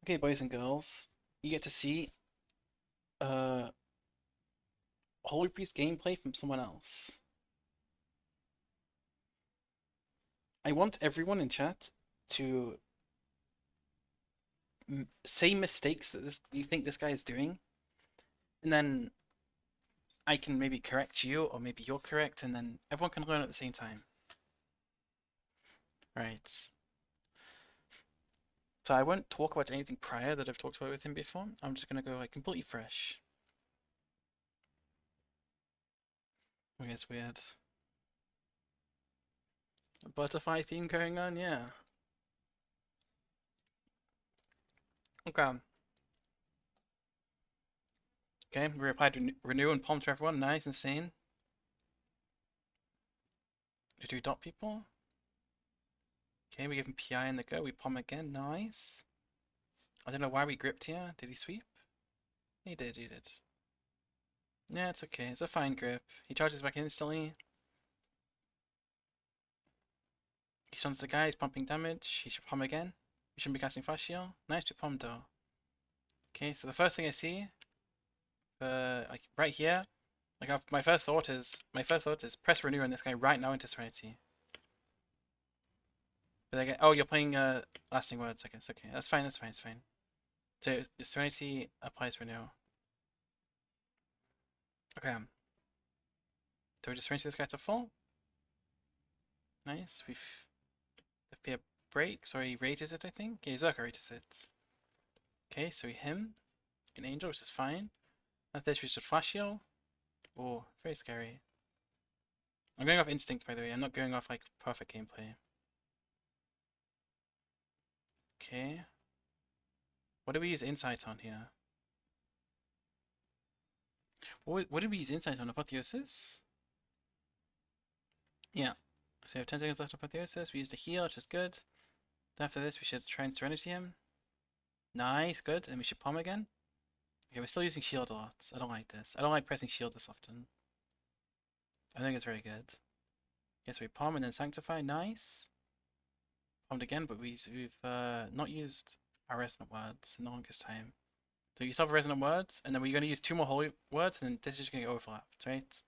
Okay, boys and girls, you get to see uh Holy Priest gameplay from someone else. I want everyone in chat to say mistakes that you think this guy is doing, and then I can maybe correct you, or maybe you're correct, and then everyone can learn at the same time. Right. So I won't talk about anything prior that I've talked about with him before. I'm just gonna go like completely fresh. Okay, it's weird. A butterfly theme going on, yeah. Okay. Okay, we replied to renew and palm to everyone. Nice, insane. Do dot people? Okay, we give him PI in the go. We palm again. Nice. I don't know why we gripped here. Did he sweep? He did, he did. Yeah, it's okay. It's a fine grip. He charges back instantly. He stuns the guy. He's pumping damage. He should palm again. We shouldn't be casting fast shield. Nice to palm though. Okay, so the first thing I see, like right here, like my first thought is press renew on this guy right now into Serenity. But they get, oh, you're playing lasting words. I guess. Okay, that's fine. That's fine. It's fine. So the Serenity applies renew. Okay. So we just Serenity this guy to full. Nice. We've FP break. Sorry, he rages it, I think. Yeah, Zerka rages it. Okay, so we him. An angel, which is fine. After this, we should flash heal. Oh, very scary. I'm going off instinct, by the way. I'm not going off like perfect gameplay. Okay. What do we use insight on here? What did we use insight on? Apotheosis? Yeah. So we have 10 seconds left of Apotheosis. We used a heal, which is good. After this, we should try and Serenity him. Nice, good. And we should palm again. Okay, we're still using shield a lot. I don't like this. I don't like pressing shield this often. I think it's very good. Yes, we palm and then sanctify. Nice. Palmed again, but we've not used our resonant words in the longest time. So you still have resonant words, and then we're going to use two more holy words, and then this is just going to get overlapped, right?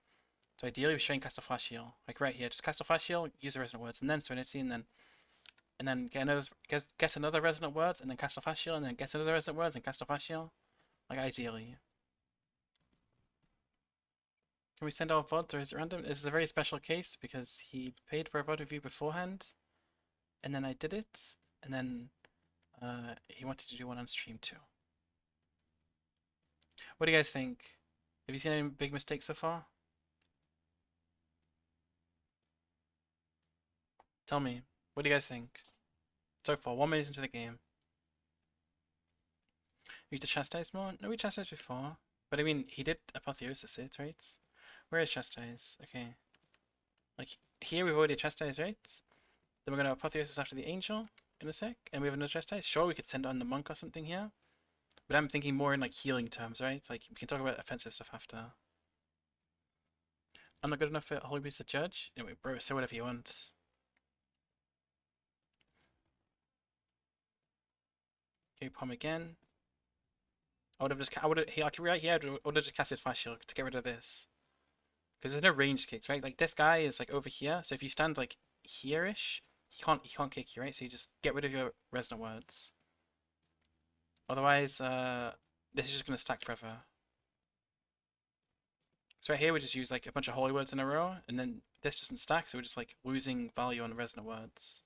So ideally, we should cast a flash heal, like right here. Just cast a flash heal, use the resonant words, and then Serenity, and then get another resonant words, and then cast a flash heal, and then get another resonant words, and cast a flash heal. Like ideally. Can we send our VODs or is it random? This is a very special case because he paid for a VOD review beforehand, and then I did it, and then he wanted to do one on stream too. What do you guys think? Have you seen any big mistakes so far? Tell me. What do you guys think? So far, 1 minute into the game. Use the chastise more? No, we chastised before. But I mean, he did apotheosis it, right? Where is chastise? Okay. Like, here we've already chastised, right? Then we're going to apotheosis after the angel in a sec. And we have another chastise. Sure, we could send on the monk or something here. But I'm thinking more in like healing terms, right? Like, we can talk about offensive stuff after. I'm not good enough for Holy Priest to judge. Anyway, bro, say whatever you want. Okay, palm again. I would have just, I would have, like right here, I would have just casted Flash Shield to get rid of this. Because there's no ranged kicks, right? Like this guy is like over here, so if you stand like here-ish, he can't kick you, right? So you just get rid of your resonant words. Otherwise, this is just gonna stack forever. So right here we just use like a bunch of holy words in a row, and then this doesn't stack, so we're just like losing value on the resonant words.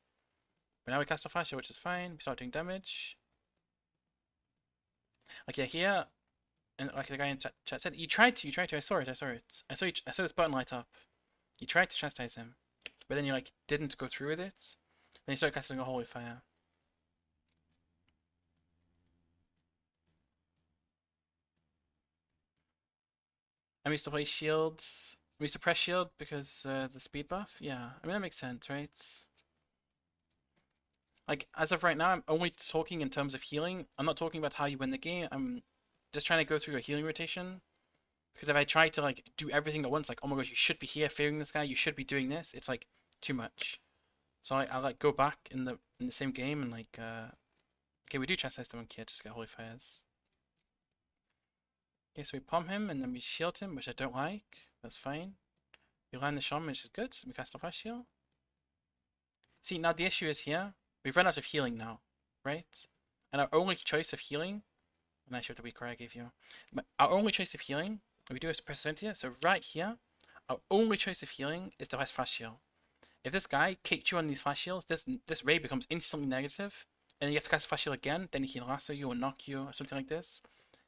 But now we cast a flash, which is fine. We start doing damage. Like yeah, here, and like the guy in chat said, you tried to. I saw it. I saw this button light up. You tried to chastise him, but then you like didn't go through with it. Then you started casting a holy fire. I used to play shields. I used to press shield because the speed buff. Yeah, I mean that makes sense, right? Like as of right now, I'm only talking in terms of healing. I'm not talking about how you win the game. I'm just trying to go through a healing rotation. Because if I try to like do everything at once, like oh my gosh, you should be here fearing this guy, you should be doing this. It's like too much. So I like go back in the same game and like Okay, we do chastise the monkey here, just get holy fires. Okay, so we palm him and then we shield him, which I don't like. That's fine. We land the shaman, which is good. We cast a flash shield. See, now the issue is here. We've run out of healing now, right? And our only choice of healing, and I showed the weak cry I gave you. But our only choice of healing, we do a suppressor here. So right here, our only choice of healing is to cast flash shield. If this guy kicked you on these flash shields, this ray becomes instantly negative, and you have to cast flash shield again, then he can lasso you or knock you or something like this.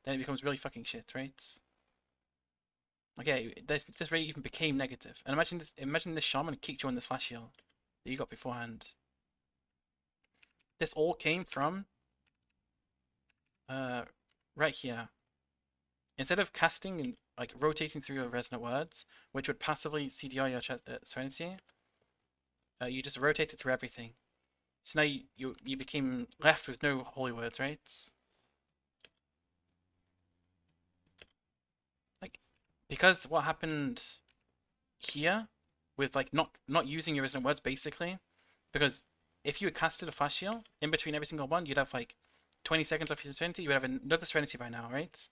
Then it becomes really fucking shit, right? Okay, this ray even became negative. And imagine this shaman kicked you on this flash shield that you got beforehand. This all came from right here. Instead of casting and like rotating through your resonant words, which would passively CDR your serenity, you just rotated through everything. So now you became left with no holy words, right? Like, because what happened here with like not using your resonant words basically, because if you had casted a flash shield in between every single one, you'd have like 20 seconds off your serenity. You would have another serenity by now, right?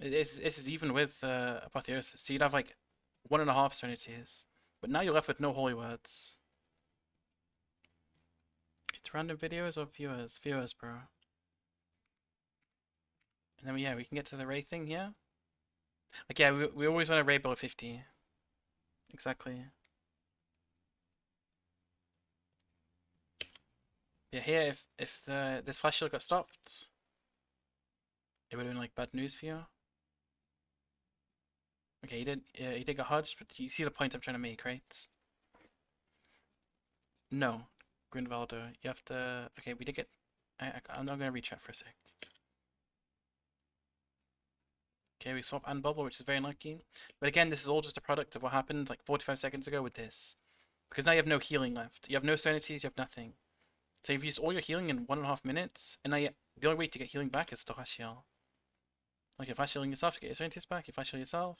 This is even with Apotheosis, so you'd have like 1.5 serenities. But now you're left with no holy words. It's random videos or viewers? Viewers, bro. And then yeah, we can get to the ray thing here. Like yeah, we always want a ray below 50. Exactly. Yeah, here if this flash shield got stopped, it would have been like bad news for you. Okay, he did get hodged, but you see the point I'm trying to make, right? No, Grinvaldo, you have to. Okay, we did get. I'm not gonna rechat for a sec. Okay, we swap and bubble, which is very unlucky. But again, this is all just a product of what happened like 45 seconds ago with this. Because now you have no healing left. You have no serenities, you have nothing. So you've used all your healing in 1.5 minutes, and now the only way to get healing back is to flash heal. Like, if flash healing yourself to get your serenities back, you flash heal yourself.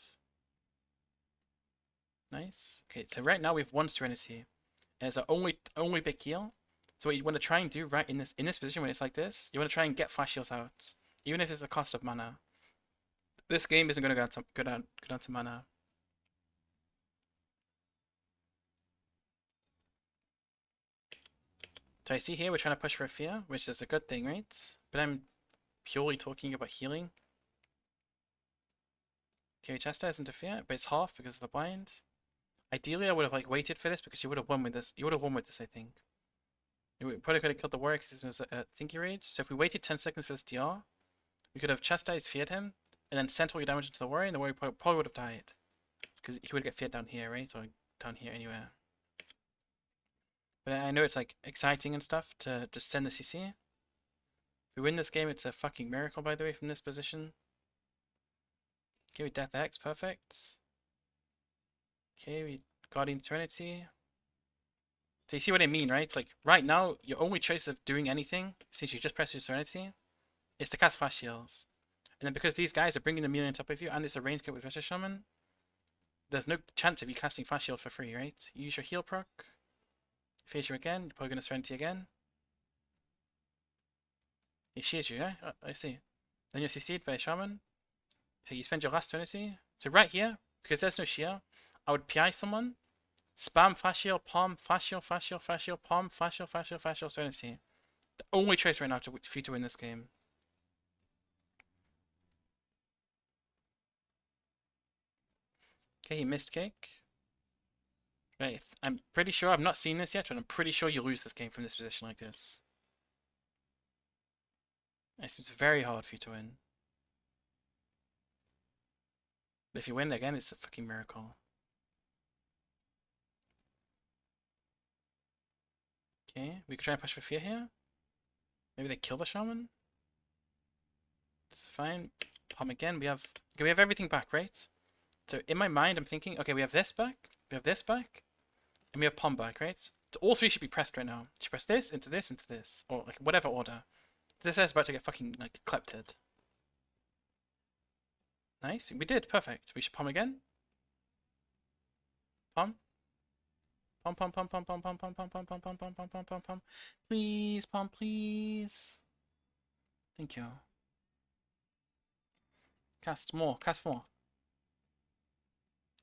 Nice. Okay, so right now we have 1 serenity. And it's our only big heal. So what you want to try and do right in this position when it's like this, you want to try and get flash heals out. Even if it's the cost of mana. This game isn't going to go down to mana. So I see here we're trying to push for a fear, which is a good thing, right? But I'm purely talking about healing. Okay, we chastise into fear, but it's half because of the blind. Ideally, I would have like waited for this because you would have won with this. You would have won with this, I think. We probably could have killed the warrior because it was a thinky rage. So if we waited 10 seconds for this DR, we could have chastised, feared him, and then sent all your damage into the warrior, and the warrior probably would have died. Because he would get feared down here, right? Or down here anywhere. But I know it's like exciting and stuff to just send the CC. If we win this game, it's a fucking miracle, by the way, from this position. Okay, we Death X, perfect. Okay, we Guardian Serenity. So you see what I mean, right? Like, right now, your only choice of doing anything, since you just press your Serenity, is to cast Flash Shields. And then because these guys are bringing the melee on top of you, and it's a range kit with Rescue Shaman, there's no chance of you casting Flash Shield for free, right? You use your heal proc, phase you again, you're probably going to Serenity again. He shears you, yeah? Oh, I see. Then you're CC'd by a Shaman. So you spend your last Serenity. So right here, because there's no shear, I would PI someone, spam Flash Shield, palm, Flash Shield, Flash Shield, Flash Shield, palm, Flash Shield, Flash Shield, Flash Shield, Serenity. The only choice right now for you to win this game. Okay, he missed kick. Right, I'm pretty sure, I've not seen this yet, but I'm pretty sure you lose this game from this position like this. It seems very hard for you to win. But if you win again, it's a fucking miracle. Okay, we could try and push for fear here. Maybe they kill the shaman. It's fine. Palm again. We have everything back, right? So in my mind, I'm thinking, okay, we have this back, we have this back, and we have palm back, right? So all 3 should be pressed right now. You should press this, into this, into this, or like whatever order. This guy's about to get fucking like clipped. Nice. We did. Perfect. We should palm again. Palm. Pom pom pom pom pom pom pom pom pom pom pom pom pom pom pom pom. Please, pom, please. Thank you. Cast more, cast more.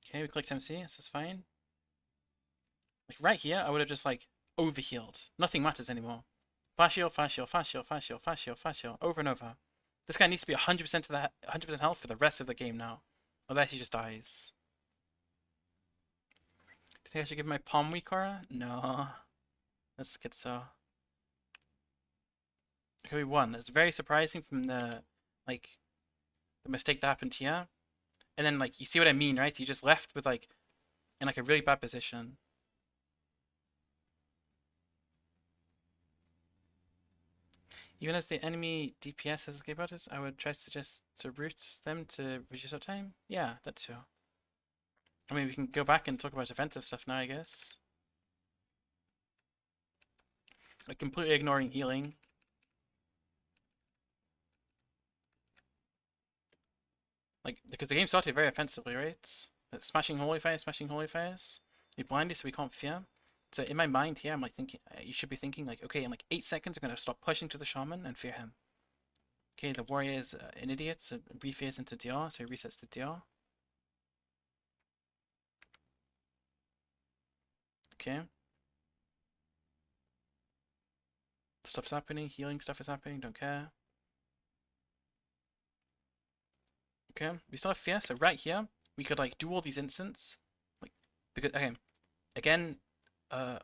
Okay, we clicked MC, this is fine. Like right here, I would have just like overhealed. Nothing matters anymore. Fast heal, fast heal, fast heal, fast heal, fast heal, fast heal, over and over. This guy needs to be 100% to the 100% health for the rest of the game now. Otherwise he just dies. Do you think I should give him my palm weak aura? No. Let's get so. Okay, we won. It's very surprising from the mistake that happened here. And then like you see what I mean, right? He just left with like in like a really bad position. Even as the enemy DPS has escape artists, I would try to just to root them to reduce uptime. Yeah, that too. I mean, we can go back and talk about defensive stuff now, I guess. Like completely ignoring healing. Like because the game started very offensively, right? Smashing holy fires, smashing holy fires. We blinded so we can't fear. So in my mind here, I'm like thinking, you should be thinking like, okay, in like 8 seconds, I'm gonna stop pushing to the shaman and fear him. Okay, the warrior is an idiot, so refears into DR, so he resets to DR. Okay. Stuff's happening, healing stuff is happening, don't care. Okay, we still have fear, so right here, we could like do all these instants. Like, because, okay, again, I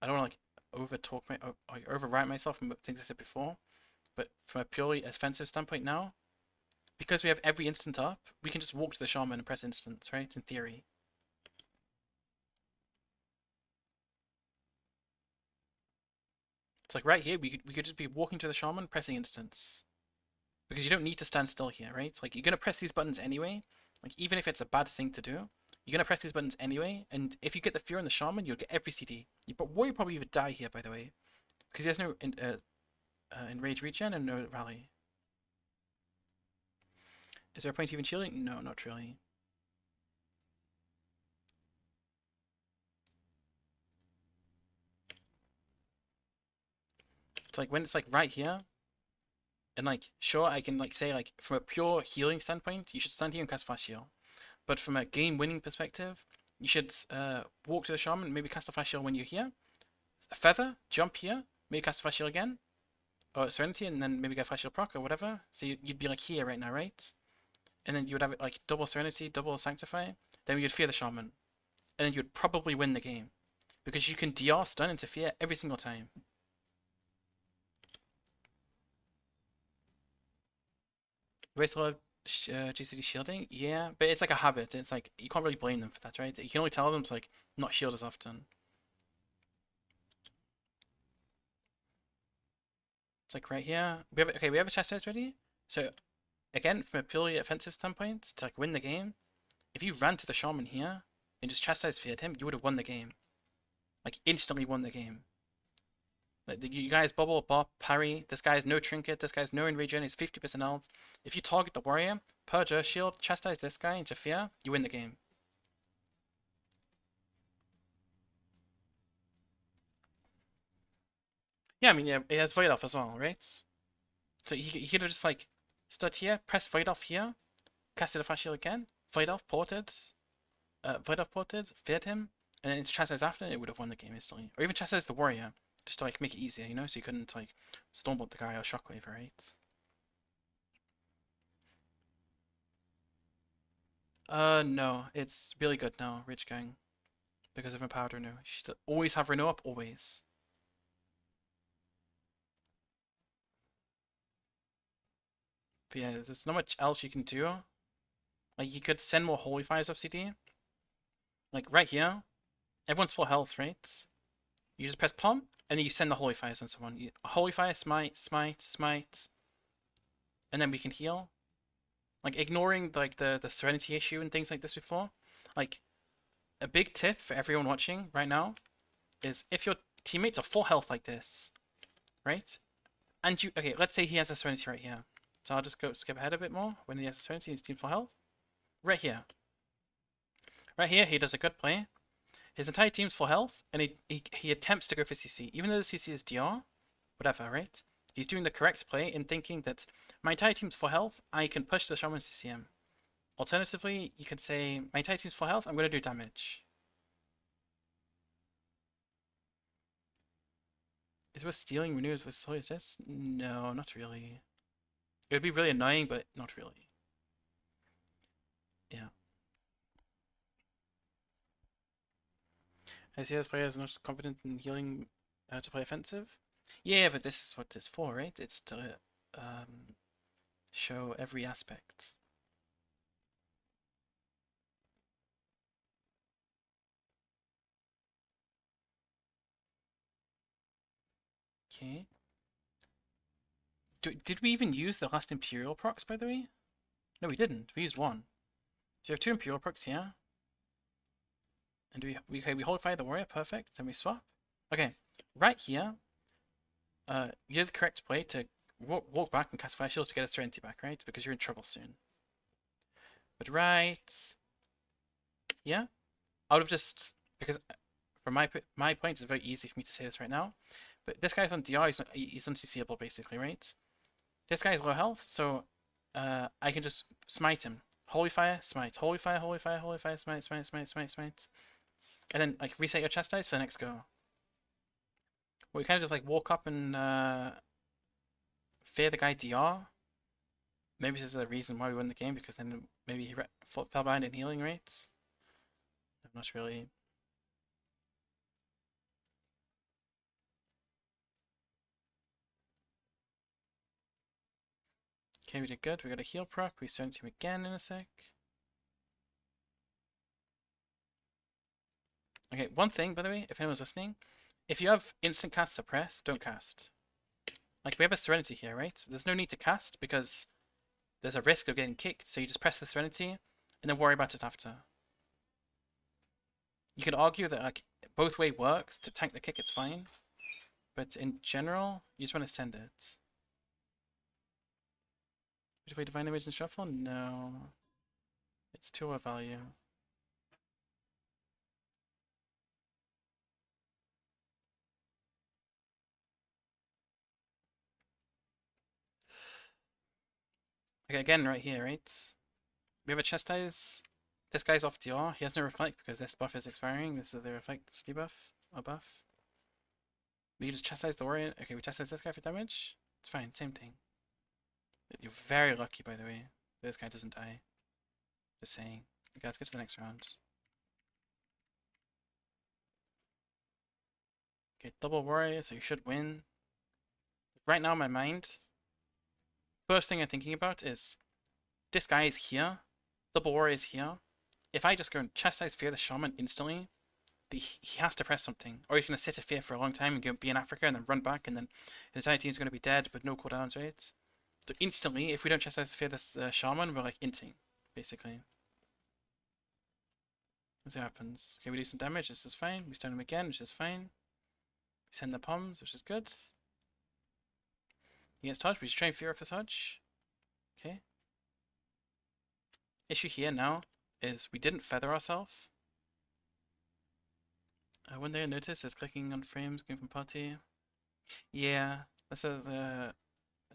don't want to like overwrite myself from things I said before, but from a purely offensive standpoint now, because we have every instant up, we can just walk to the shaman and press instants, right? In theory. It's like right here, we could just be walking to the shaman, pressing instants. Because you don't need to stand still here, right? Like you're gonna press these buttons anyway. Like even if it's a bad thing to do, you're gonna press these buttons anyway. And if you get the fear on the shaman, you'll get every CD. Warrior probably would die here, by the way, because he has no enrage regen and no rally. Is there a point even shielding? No, not really. It's like when it's like right here, and like sure I can like say like from a pure healing standpoint, you should stand here and cast fast heal. But from a game winning perspective, you should walk to the shaman, maybe cast a fast heal when you're here. A feather, jump here, maybe cast a fast heal again. Or serenity, and then maybe get fast heal proc or whatever. So you'd be like here right now, right? And then you would have it like double serenity, double sanctify. Then you'd fear the shaman. And then you'd probably win the game. Because you can DR stun into fear every single time. Waste a lot of GCD shielding? Yeah, but it's like a habit. It's like, you can't really blame them for that, right? You can only tell them to like not shield as often. It's like right here. We have a chastise ready. So again, from a purely offensive standpoint, to like win the game, if you ran to the shaman here and just chastise feared him, you would have won the game. Like instantly won the game. Like you guys bubble, bop, parry. This guy has no trinket. This guy's no enregen. He's 50% health. If you target the warrior, purge Earth Shield, chastise this guy into fear, you win the game. Yeah, I mean, yeah, it has Void Elf as well, right? So he could have just like stood here, press Void Elf here, casted a fast shield again, Void Elf ported, feared him, and then into chastise after, it would have won the game instantly. Or even chastise the warrior, just to like make it easier, you know, so you couldn't like stormbolt the guy or shockwave, right? No, it's really good now, Rich Gang, because of Empowered Renew. You should always have Renew up, always. But yeah, there's not much else you can do. Like, you could send more Holy Fires off CD. Like, right here, everyone's full health, right? You just press palm, and then you send the Holy Fires on someone. Holy Fire, smite, smite, smite. And then we can heal. Like, ignoring, like, the Serenity issue and things like this before. Like, a big tip for everyone watching right now is if your teammates are full health like this, right? And you, okay, let's say he has a Serenity right here. So I'll just go skip ahead a bit more when he has a Serenity and his team full health. Right here. Right here, he does a good play. his entire team's full health, and he attempts to go for CC, even though the CC is DR, whatever, right? He's doing the correct play in thinking that my entire team's full health, I can push the Shaman CCM. Alternatively, you could say, my entire team's full health, I'm going to do damage. Is what stealing renews with Holy this? No, not really. It would be really annoying, but not really. Yeah. I see this player is not confident in healing to play offensive. Yeah, but this is what it's for, right? It's to show every aspect. Okay. Did we even use the last Imperial procs, by the way? No, we didn't. We used one. So you have two Imperial procs here. And we holify the warrior, perfect. Then we swap. Okay, right here, you did the correct play to walk back and cast Fire Shields to get a Serenity back, right? Because you're in trouble soon. But right, yeah, I would have just, because from my point, it's very easy for me to say this right now. But this guy's on DR, he's unCCable basically, right? This guy's low health, so I can just smite him. Holy Fire, smite. Holy Fire, Holy Fire, Holy Fire, smite, smite, smite, smite, smite. And then like reset your chastise for the next go. Or you kind of just like walk up and fear the guy DR. Maybe this is a reason why we won the game, because then maybe he fell behind in healing rates. I'm not really. Okay, we did good. We got a heal proc. We sent him again in a sec. Okay, one thing, by the way, if anyone's listening, if you have instant cast suppress, don't cast. Like, we have a Serenity here, right? There's no need to cast because there's a risk of getting kicked, so you just press the Serenity and then worry about it after. You could argue that like both way works. To tank the kick, it's fine. But in general, you just want to send it. Did we Divine Image and Shuffle? No. It's 2 value. Okay, again, right here, right? We have a Chastise. This guy's off DR. He has no Reflect because this buff is expiring. This is the Reflect debuff or buff. We just Chastise the Warrior. Okay, we Chastise this guy for damage. It's fine, same thing. You're very lucky, by the way. This guy doesn't die. Just saying. Okay, let's get to the next round. Okay, double Warrior, so you should win. Right now, in my mind, first thing I'm thinking about is this guy is here. Double Warrior is here. If I just go and Chastise Fear the Shaman instantly, he has to press something. Or he's going to sit a Fear for a long time and go be in Africa and then run back, and then his entire team's going to be dead with no cooldowns, right? So instantly, if we don't Chastise Fear this Shaman, we're like inting, basically. Let's see what happens. Okay, we do some damage, this is fine. We stun him again, which is fine. We send the Poms, which is good. He gets touched, we just try and Fear off the touch. Okay. Issue here now is we didn't feather ourselves. One day I noticed is clicking on frames going from party. Yeah, that's a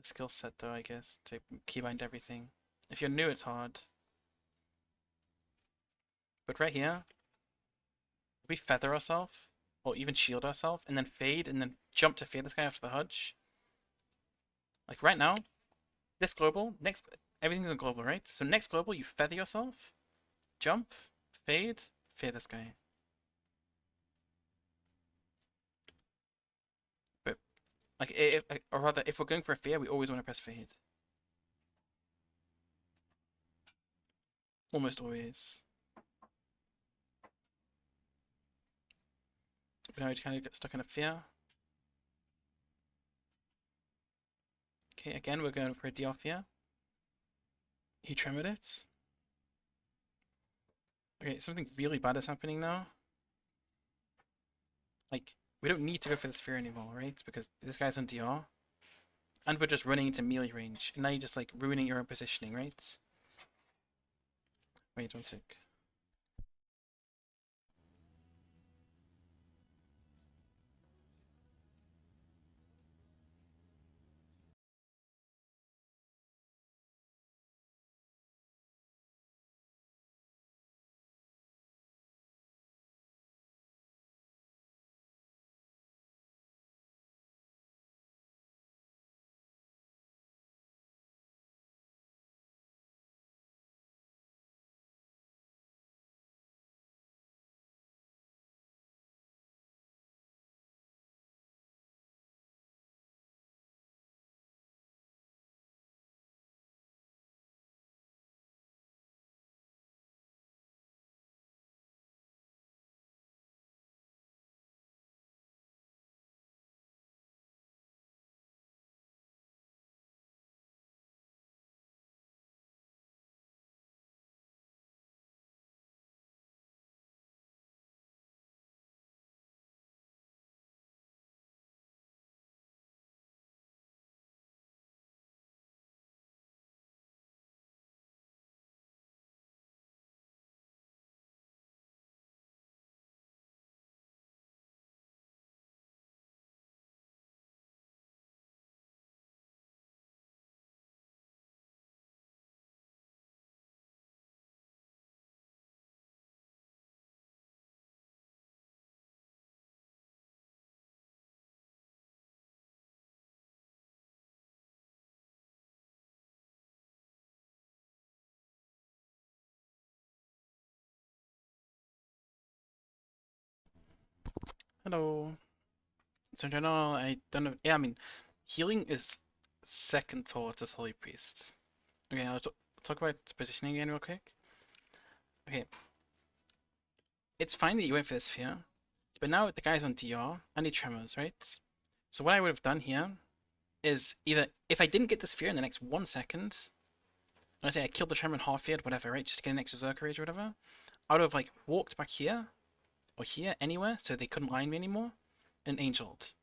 skill set though, I guess, to keybind everything. If you're new, it's hard. But right here, we feather ourselves, or even shield ourselves, and then fade, and then jump to fear this guy after the Hudge. Like right now, this global, next, everything's on global, right? So next global, you feather yourself, jump, fade, fear this guy. But, like, or rather, if we're going for a fear, we always want to press fade. Almost always. But now we kind of get stuck in a fear. Okay, again, we're going for a DR fear. He tremored it. Okay, something really bad is happening now. Like, we don't need to go for this fear anymore, right? Because this guy's on DR. And we're just running into melee range. And now you're just like ruining your own positioning, right? Wait 1 sec. Hello. So in general, I don't know. Yeah, I mean, healing is second thought as Holy Priest. Okay, I'll talk about positioning again real quick. Okay, it's fine that you went for this sphere, but now the guy's on DR and he tremors, right? So what I would have done here is either, if I didn't get the sphere in the next 1 second, let's say I killed the tremor in half field, whatever, right? Just to get an extra Zerker Rage or whatever, I would have like walked back here or here, anywhere, so they couldn't line me anymore, and angeled.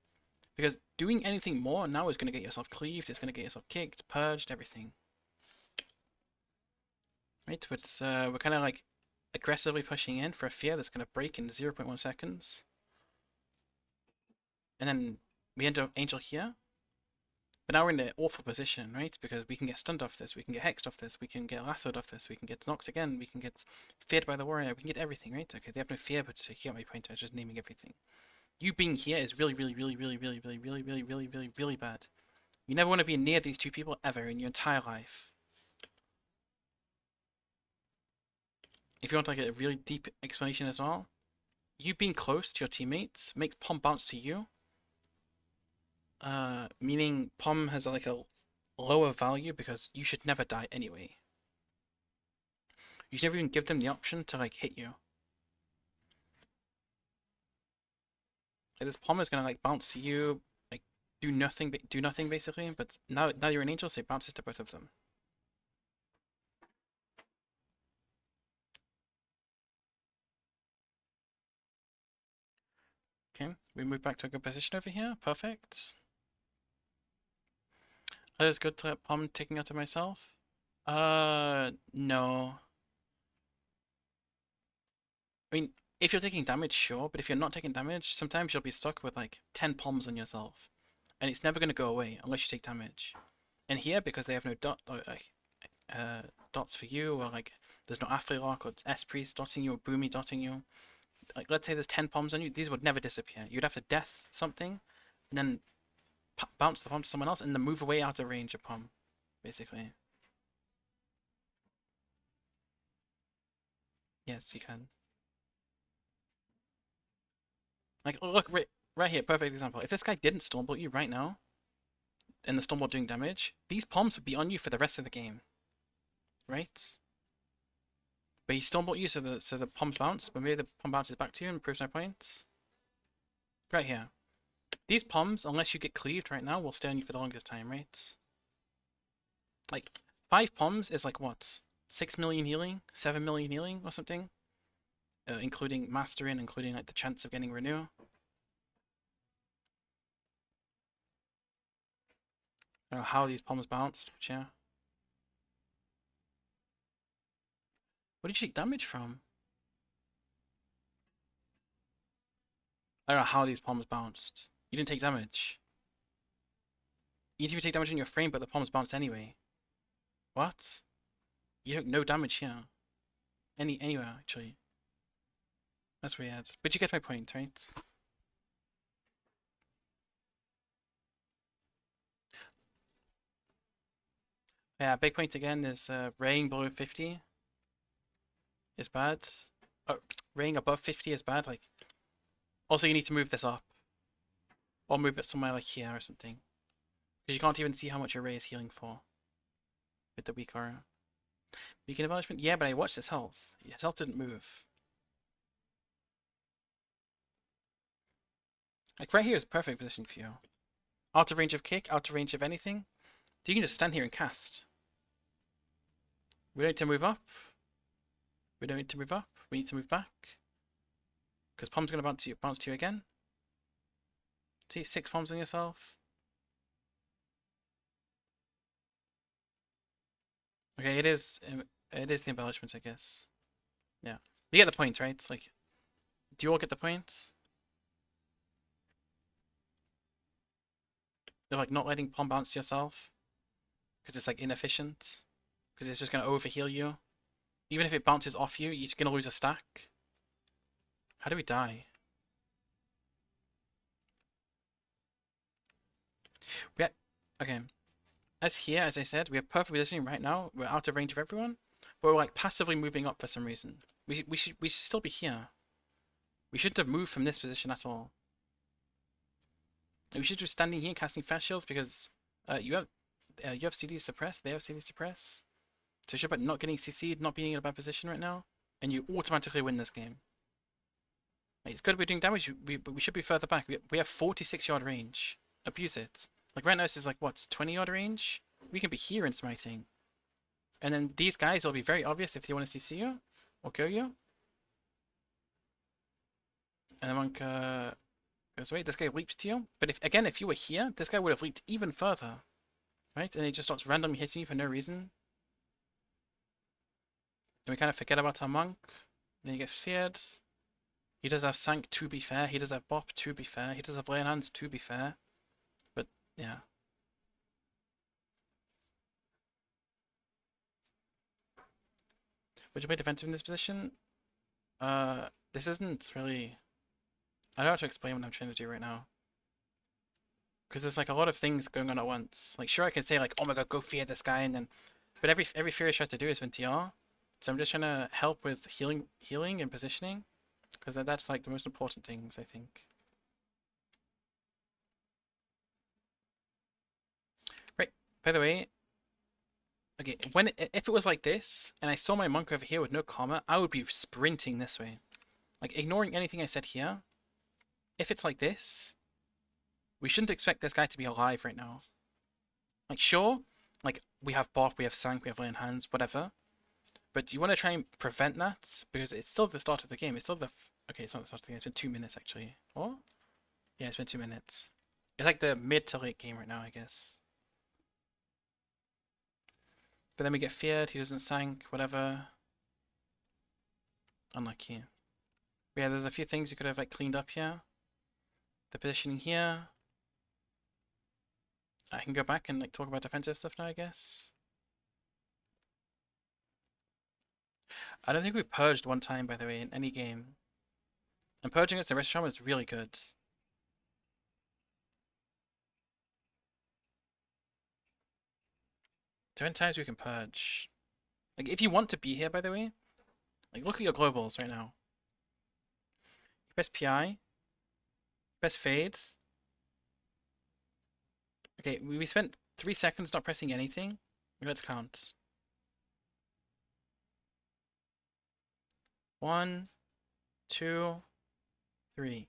Because doing anything more now is going to get yourself cleaved, it's going to get yourself kicked, purged, everything. Right, but we're kind of like aggressively pushing in for a fear that's going to break in 0.1 seconds. And then we end up Angel here. But now we're in an awful position, right? Because we can get stunned off this, we can get hexed off this, we can get lassoed off this, we can get knocked again, we can get feared by the warrior, we can get everything, right? Okay, they have no fear, but you get my point, I was just naming everything. You being here is really, really, really, really, really, really, really, really, really, really, really bad. You never want to be near these two people ever in your entire life. If you want like a really deep explanation as well, you being close to your teammates makes Pom bounce to you. Meaning Pom has like a lower value because you should never die anyway. You should never even give them the option to like hit you. Like, this Pom is gonna like bounce to you, like do nothing basically. But now you're an angel, so it bounces to both of them. Okay, we move back to a good position over here. Perfect. That is good to let Pom taking out to myself. No. I mean, if you're taking damage, sure, but if you're not taking damage, sometimes you'll be stuck with like 10 Poms on yourself. And it's never going to go away unless you take damage. And here, because they have no dots for you, or like there's no Afterlock or S-Priest dotting you or Boomy dotting you. Like, let's say there's 10 Poms on you, these would never disappear. You'd have to death something, and then bounce the Pom to someone else, and then move away out of range of Pom, basically. Yes, you can. Like, look, right here, perfect example. If this guy didn't Stormbolt you right now, and the Stormbolt doing damage, these Poms would be on you for the rest of the game. Right? But he Stormbolt you so the Poms bounce, but maybe the Pom bounces back to you and improves my points. Right here. These Poms, unless you get cleaved right now, will stay on you for the longest time, right? Like, 5 Poms is like what? 6 million healing? 7 million healing or something? Including mastering, including like the chance of getting renew. I don't know how these Poms bounced, but yeah. What did you take damage from? I don't know how these Poms bounced. You didn't take damage. You didn't even take damage in your frame, but the Poms bounced anyway. What? You took no damage here. Anywhere, actually. That's weird. But you get my point, right? Yeah, big point again is raying below 50 is bad. Oh, raying above 50 is bad. Like, also you need to move this up. Or move it somewhere like here or something. Because you can't even see how much your ray is healing for. With the weak aura. Beacon Embellishment? Yeah, but I watched his health. His health didn't move. Like, right here is perfect position for you. Out of range of kick, out of range of anything. So you can just stand here and cast. We don't need to move up. We don't need to move up. We need to move back. Because Pom's going to bounce to you again. See, 6 Poms on yourself. Okay, it is the embellishment, I guess. Yeah. You get the point, right? It's like, do you all get the points? They're like not letting Pom bounce to yourself. Because it's like inefficient. Because it's just going to overheal you. Even if it bounces off you, you're just going to lose a stack. How do we die? Okay. As I said, we have perfect positioning right now. We're out of range of everyone. But we're like passively moving up for some reason. We should still be here. We shouldn't have moved from this position at all. We should just standing here casting fast shields because you have CD suppress, they have CD suppress. So it's about not getting CC'd, not being in a bad position right now, and you automatically win this game. Like, it's good we're doing damage, but we should be further back. We have 46-yard range. Abuse it. Like right now this is like what, 20-yard range? We can be here in smiting. And then these guys will be very obvious if they want to CC you or kill you. And the monk goes away. This guy leaps to you. But if you were here, this guy would have leaped even further. Right? And he just starts randomly hitting you for no reason. And we kind of forget about our monk. Then you get feared. He does have Sank, to be fair. He does have Bop, to be fair. He does have Lay on Hands, to be fair. But, yeah. Would you play defensive in this position? This isn't really... I don't know how to explain what I'm trying to do right now. Because there's like a lot of things going on at once. Like, sure, I can say like, oh my god, go fear this guy, and then... But every fear I try to do is win TR. So I'm just trying to help with healing and positioning. Because that's like the most important things, I think. Right, by the way... Okay, if it was like this, and I saw my monk over here with no comma, I would be sprinting this way. Like, ignoring anything I said here. If it's like this, we shouldn't expect this guy to be alive right now. Like, sure, like, we have Bop, we have Sank, we have Lay on Hands, whatever. But you want to try and prevent that, because it's still the start of the game. It's still the... Okay, it's not the start of the game, it's been 2 minutes, actually. Or? Yeah, it's been 2 minutes. It's like the mid to late game right now, I guess. But then we get feared, he doesn't Sank, whatever. Unlucky. But yeah, there's a few things you could have like cleaned up here. The positioning here. I can go back and like talk about defensive stuff now, I guess. I don't think we purged one time, by the way, in any game. And purging against the restaurant was really good. So in times we can purge. Like, if you want to be here, by the way, like, look at your globals right now. You press PI. You press fade. Okay, we spent 3 seconds not pressing anything. Let's count. 1, 2, 3.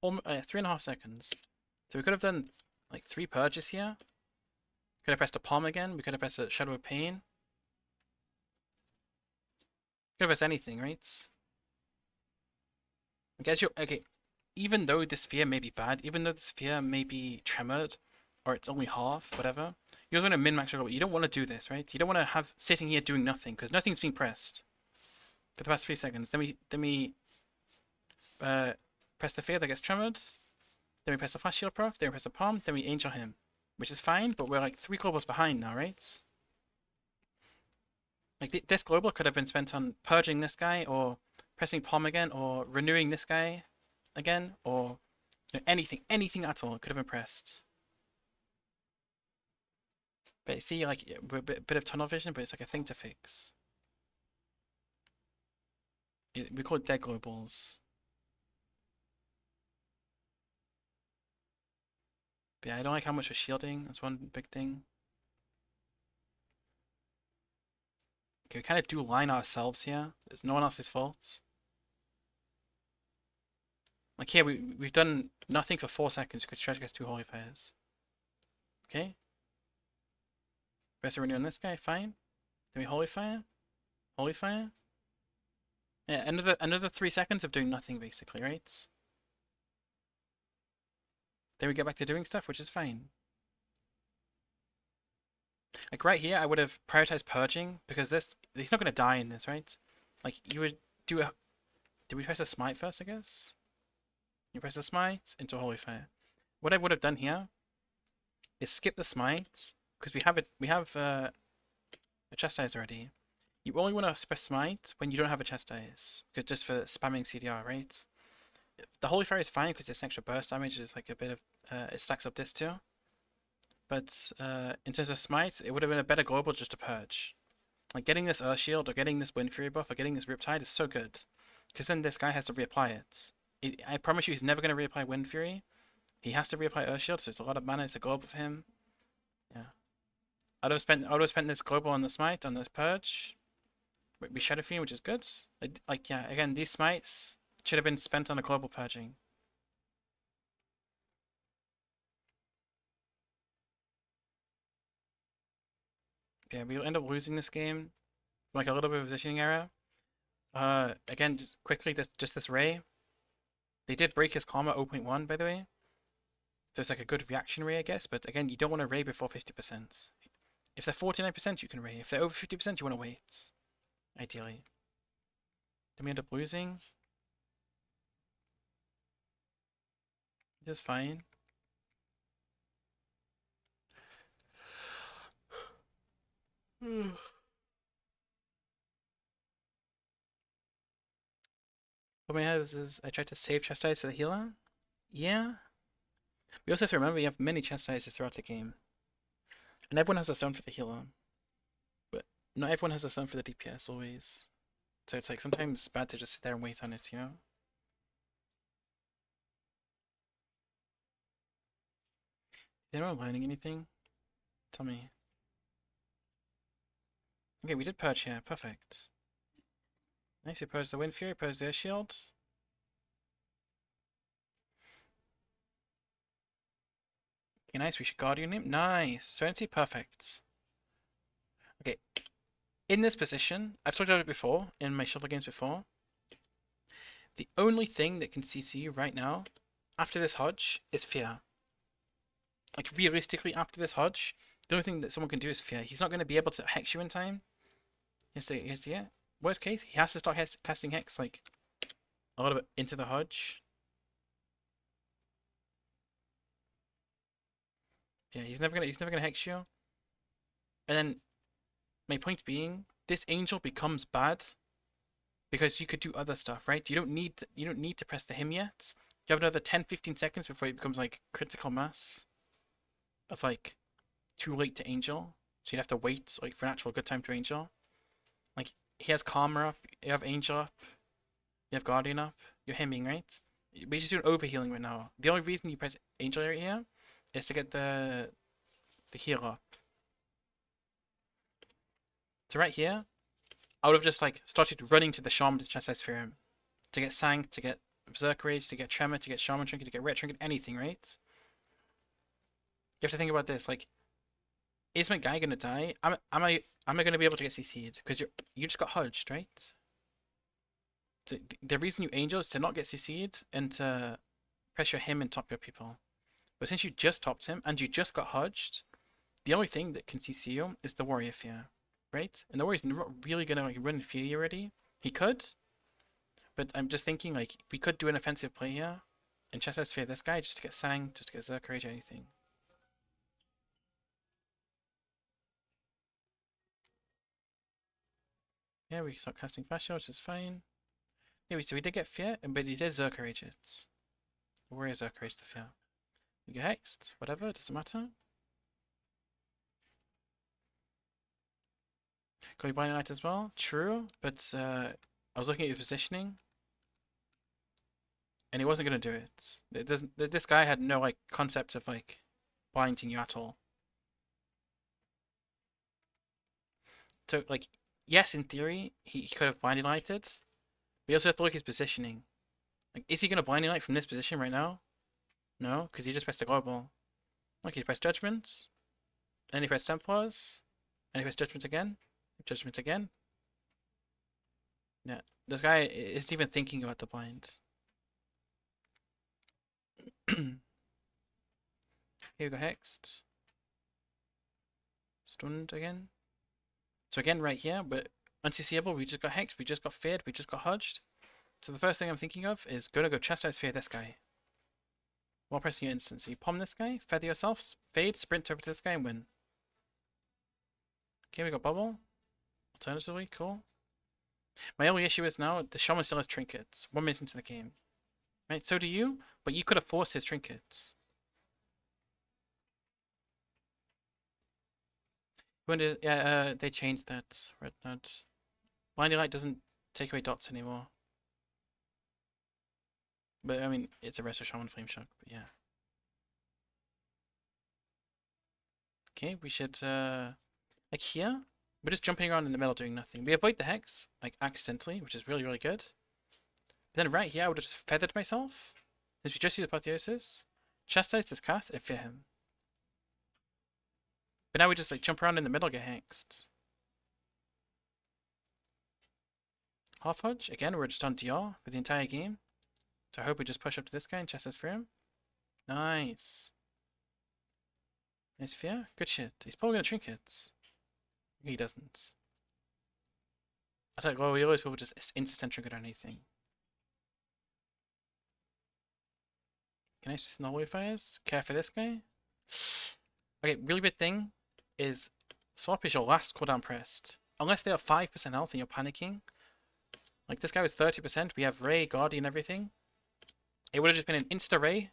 3.5 seconds. So we could have done like 3 purges here. Could have pressed a palm again. We could have pressed a Shadow of Pain. Could have pressed anything, right? I guess you okay. Even though this sphere may be bad, even though the sphere may be tremored, or it's only half, whatever, you just want to min-max your global. You don't want to do this, right? You don't want to have sitting here doing nothing, because nothing's being pressed for the past 3 seconds. Then we press the fear that gets tremored. Then we press the flash shield proc. Then we press the palm. Then we angel him, which is fine. But we're like 3 globals behind now, right? Like this global could have been spent on purging this guy, or pressing palm again, or renewing this guy again, or you know, anything at all could have been pressed. But you see, like, we're a bit of tunnel vision, but it's like a thing to fix. We call it dead globals. But yeah, I don't like how much we're shielding. That's one big thing. Okay, we kind of do line ourselves here. It's no one else's fault. Like here, we've done nothing for 4 seconds because Stretch gets 2 Holy Fires. Okay. Best renew on this guy, fine. Then we Holy Fire. Holy Fire. Yeah, another 3 seconds of doing nothing basically, right? Then we get back to doing stuff, which is fine. Like right here, I would have prioritized purging because he's not going to die in this, right? Like you would do a... Did we press a smite first, I guess? You press a smite into a Holy Fire. What I would have done here is skip the smite because we have a chastise already. You only want to press smite when you don't have a chastise, because just for spamming CDR, right? The Holy Fire is fine because it's an extra burst damage. It's like a bit of it stacks up this too. But in terms of smite, it would have been a better global just to purge. Like getting this Earth Shield or getting this Wind Fury buff or getting this Riptide is so good, because then this guy has to reapply it. I promise you, he's never going to reapply Wind Fury, He has to reapply Earth Shield, so it's a lot of mana. It's a global for him. Yeah. I would have spent this global on the smite, on this purge. We Shadow Fiend, which is good. Like, yeah, again, these smites should have been spent on a global purging. Yeah, we'll end up losing this game. Like a little bit of positioning error. Again, just quickly, just this Ray. They did break his karma 0.1, by the way. So it's like a good reaction Ray, I guess. But again, you don't want to Ray before 50%. If they're 49%, you can Ray. If they're over 50%, you want to wait. Ideally. Then we end up losing. That's fine. What my head is I tried to save Chastise for the healer. Yeah. We also have to remember you have many Chastises throughout the game. And everyone has a stone for the healer. But not everyone has a stone for the DPS always. So it's like sometimes bad to just sit there and wait on it, you know? Is anyone learning anything? Tell me. Okay, we did purge here. Perfect. Nice, we purged the Wind Fury, purged their shield. Okay, nice, we should Guardian him. Nice! Serenity, perfect. Okay. In this position, I've talked about it before, in my shuffle games before. The only thing that can CC you right now, after this Hodge, is Fear. Like, realistically, after this Hodge, the only thing that someone can do is Fear. He's not going to be able to Hex you in time. He has to, yeah. Worst case, he has to start casting Hex, like, a little bit into the Hodge. Yeah, he's never gonna Hex you. And then, my point being, this Angel becomes bad because you could do other stuff, right? You don't need to press the him yet. You have another 10-15 seconds before it becomes like critical mass of like too late to Angel. So you'd have to wait like for an actual good time to Angel. Like he has Karma up, you have Angel up, you have Guardian up, you're hemming, right? We're just doing overhealing right now. The only reason you press Angel right here is to get the heal up. So right here, I would have just like started running to the Shaman to chastise for him. To get Sank, to get Berserk Rage, to get Tremor, to get Shaman Trinket, to get Ret Trinket, anything, right? You have to think about this, like, is my guy gonna die? Am I gonna be able to get CC'd? Because you just got Hudged, right? So the reason you Angel is to not get CC'd and to pressure him and top your people. But since you just topped him and you just got Hudged, the only thing that can CC you is the Warrior Fear, right? And the Warrior's not really gonna like run Fear you already. He could, but I'm just thinking like we could do an offensive play here and chastise Fear this guy just to get Sang, just to get Zerk Rage, anything. Yeah, we start casting Flash Shield, which is fine. Yeah, so we did get Fear, but he did Zerk Rage it. Warrior Zerk Rage the Fear. We get Hexed, whatever, doesn't matter. Can we Blinding Light as well? True, but I was looking at his positioning, and he wasn't gonna do it. This guy had no like concept of like blinding you at all. So like, yes, in theory, he could have Blinding Lighted. We also have to look at his positioning. Like, is he gonna Blinding Light from this position right now? No, because he just pressed a global. Okay, he pressed Judgment, and he pressed Templars, and he pressed Judgment again, Judgment again. Yeah, this guy isn't even thinking about the blind. Here we go, Hexed. Stunned again. So again, right here, but unCCable, we just got Hexed, we just got Feared, we just got Hudged. So the first thing I'm thinking of is gonna go Chastise Fear this guy. While pressing your instant. So you palm this guy, feather yourself, fade, sprint over to this guy and win. Okay, we got Bubble. Alternatively, cool. My only issue is now the Shaman still has trinkets. 1 minute into the game. Right, so do you, but you could have forced his trinkets. When did they changed that red node? Blinding Light doesn't take away dots anymore. But I mean, it's a Resto Shaman Flame Shock, but yeah. Okay, we should, like here, we're just jumping around in the middle doing nothing. We avoid the hex, like accidentally, which is really, really good. Then right here, I would have just feathered myself. Since we just use Apotheosis, chastise this cast, and fear him. But now we just like jump around in the middle, get hexed. Half Hodge, again, we're just on DR for the entire game. So I hope we just push up to this guy and chastise fear him. Nice. Nice fear? Good shit. He's probably gonna trinkets. He doesn't. I thought, well, we always people just instant trinket or anything. Can I nullify fires? Care for this guy? Okay, really big thing is swap is your last cooldown pressed. Unless they have 5% health and you're panicking. Like this guy was 30%, we have Ray, Guardian, everything. It would have just been an insta Ray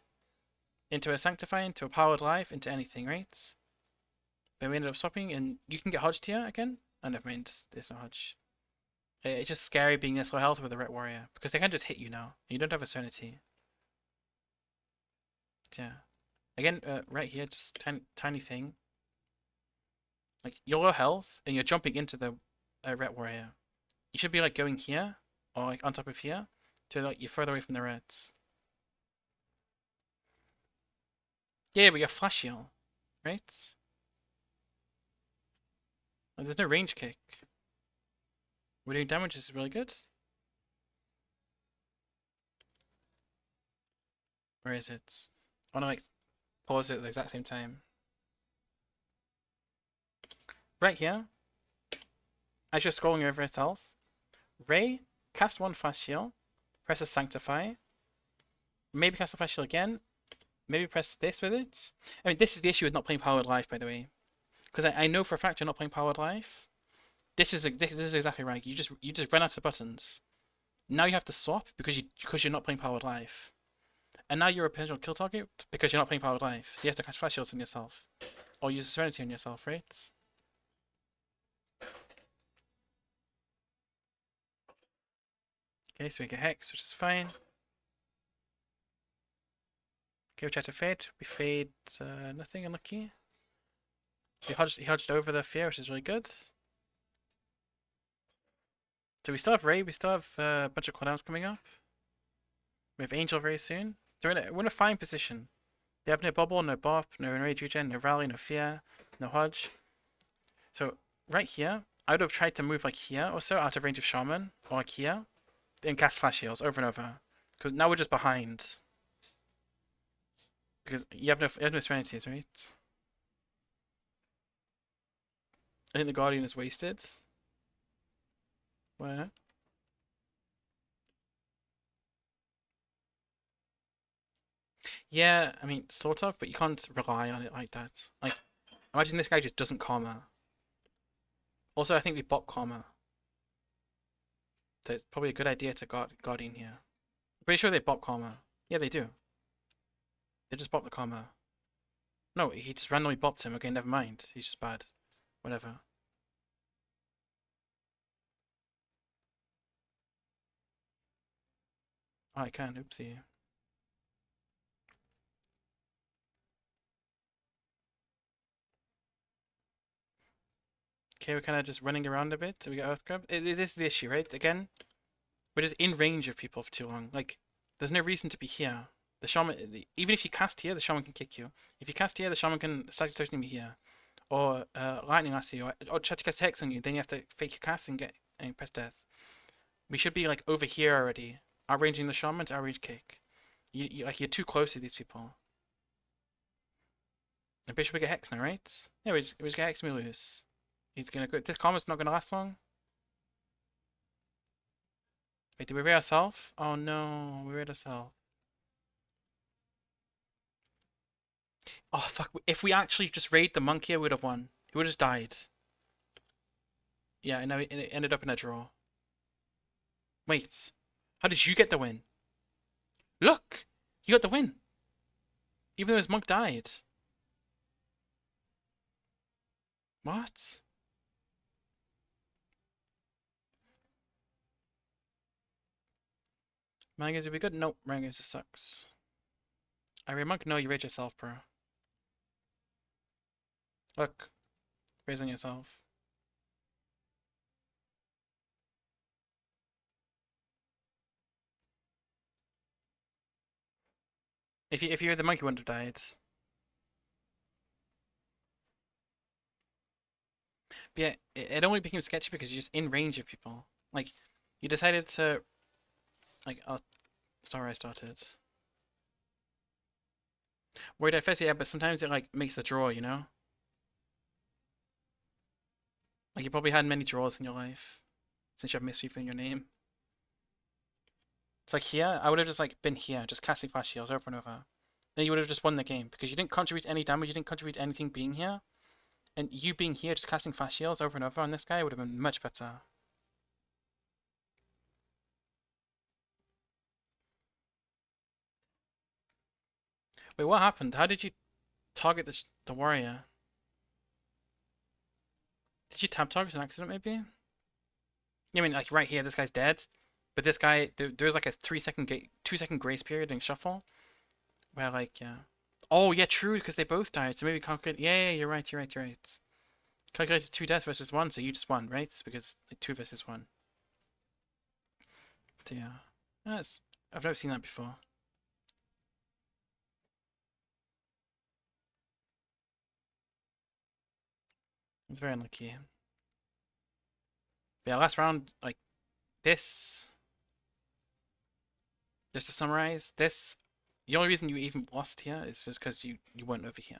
into a Sanctify, into a Powered Life, into anything, right? But we ended up swapping, and you can get Hodged here again. Oh, never mind, there's no Hodge. It's just scary being this low health with a Ret Warrior, because they can just hit you now. You don't have a Serenity. Yeah. Again, right here, just tiny thing. Like, you're low health, and you're jumping into the Ret Warrior. You should be, like, going here, or, like, on top of here, to, like, you're further away from the Reds. Yeah, but you're Flash Heal, right? Like, there's no range kick. We're doing damage, this is really good. Where is it? I want to, like, pause it at the exact same time. Right here, as you're scrolling over its health, Ray, cast one Flash Heal, press a Sanctify, maybe cast a Flash Heal again, maybe press this with it. I mean, this is the issue with not playing Powered Life, by the way. Because I know for a fact you're not playing Powered Life. This is exactly right. You just run out of buttons. Now you have to swap because you're not playing Powered Life. And now you're a potential kill target because you're not playing Powered Life. So you have to cast Flash Shields on yourself. Or use a Serenity on yourself, right? Okay, so we get Hex, which is fine. Okay, we try to fade. We fade nothing, unlucky. He hodged over the fear, which is really good. So we still have Ray, we still have a bunch of cooldowns coming up. We have Angel very soon. So we're in a fine position. They have no Bubble, no Bop, no Rage Regen, no Rally, no Fear, no Hodge. So right here, I would have tried to move like here or so out of range of Shaman, or like here, and cast Flash Heals over and over. Because now we're just behind. Because you have no Serenities, right? I think the Guardian is wasted. Where? Yeah, I mean, sort of, but you can't rely on it like that. Like, imagine this guy just doesn't Karma. Also, I think we bot Karma. So it's probably a good idea to Guardian here. I'm pretty sure they bot Karma. Yeah, they do. They just bot the Karma. No, he just randomly bopped him. Okay, never mind. He's just bad. Whatever. Oh, I can. Oopsie. Okay, we're kind of just running around a bit. So we get Earth Grab. It is the issue, right? Again, we're just in range of people for too long. Like, there's no reason to be here. The Shaman, even if you cast here, the Shaman can kick you. If you cast here, the Shaman can start toasting me here. Or Lightning Lasso you, or try to cast Hex on you. Then you have to fake your cast and press death. We should be like over here already. Outranging the Shaman to outrange kick. You're too close to these people. And Bishop will get Hex now, right? Yeah, we just get Hex and we lose. He's gonna go. This combo's not gonna last long. Wait, did we raid ourselves? Oh no, we raid ourselves. Oh fuck, if we actually just raid the monkey, I would have won. He would have just died. Yeah, and now it ended up in a draw. Wait, how did you get the win? Look! You got the win! Even though his monk died. What? Mangoes would be good? Nope, Mangoes sucks. I raid monk? No, you raid yourself, bro. Look, raise on yourself. If you were the monkey, wouldn't have died. But yeah, it only became sketchy because you're just in range of people. Like, you decided to like. Oh, sorry, I started. Worried at first, yeah, but sometimes it like makes the draw, you know. Like you probably had many draws in your life since you have mischief in your name. It's like here, I would have just like been here, just casting fast shields over and over. Then you would have just won the game because you didn't contribute any damage, you didn't contribute anything being here. And you being here, just casting fast shields over and over on this guy would have been much better. Wait, what happened? How did you target the warrior? Did you tab target an accident maybe? I mean, like right here, this guy's dead. But this guy, there's like a 3 second, 2 second grace period in shuffle. Where like, yeah. Oh, yeah, true, because they both died. So maybe calculate. Yeah, you're right, you're right, you're right. Calculated 2 deaths versus 1, so you just won, right? It's because like 2 versus 1. So yeah. I've never seen that before. It's very unlucky. But yeah, last round, like this. Just to summarize, this. The only reason you even lost here is just because you weren't over here.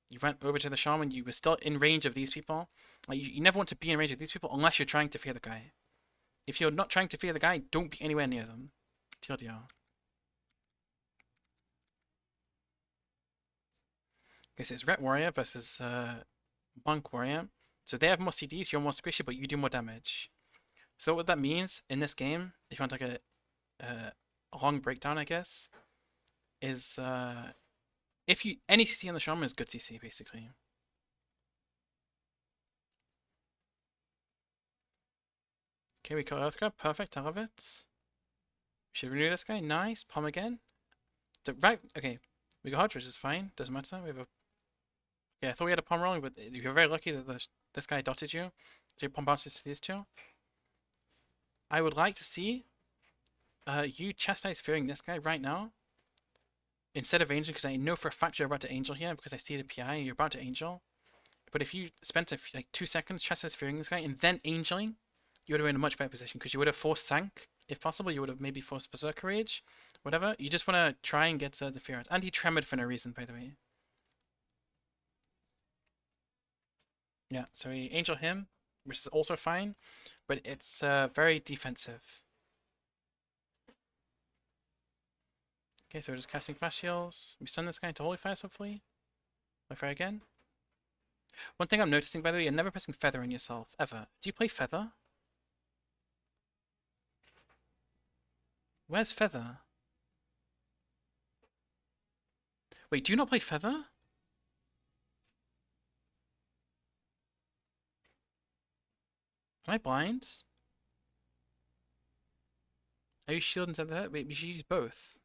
You went over to the shaman, you were still in range of these people. Like you never want to be in range of these people unless you're trying to fear the guy. If you're not trying to fear the guy, don't be anywhere near them. TLDR. Okay, so it's Ret Warrior versus Monk Warrior. So they have more CDs, you're more squishy, but you do more damage. So what that means in this game, if you want like a long breakdown, I guess, is if you any CC on the shaman is good CC basically. Okay, we got Earthgrab, perfect, I love it. We should renew this guy, nice, palm again. So, right, okay, we got Hodge, which is fine, doesn't matter. We have a yeah, I thought we had a palm rolling, but you're very lucky that this guy dotted you. So your palm bounces to these two. I would like to see you chastise fearing this guy right now instead of angel, because I know for a fact you're about to angel here because I see the PI and you're about to angel. But if you spent like 2 seconds chastise fearing this guy and then angeling, you would have been in a much better position because you would have forced Sank. If possible, you would have maybe forced Berserker Rage, whatever. You just want to try and get the fear out. And he tremored for no reason, by the way. Yeah, so we angel him, which is also fine, but it's very defensive. Okay, so we're just casting fast heals. We stun this guy into Holy Fires, hopefully. Holy Fire again. One thing I'm noticing, by the way, you're never pressing Feather on yourself, ever. Do you play Feather? Where's Feather? Wait, do you not play Feather? Am I blind? Are you shielding to that? Wait, we should use both.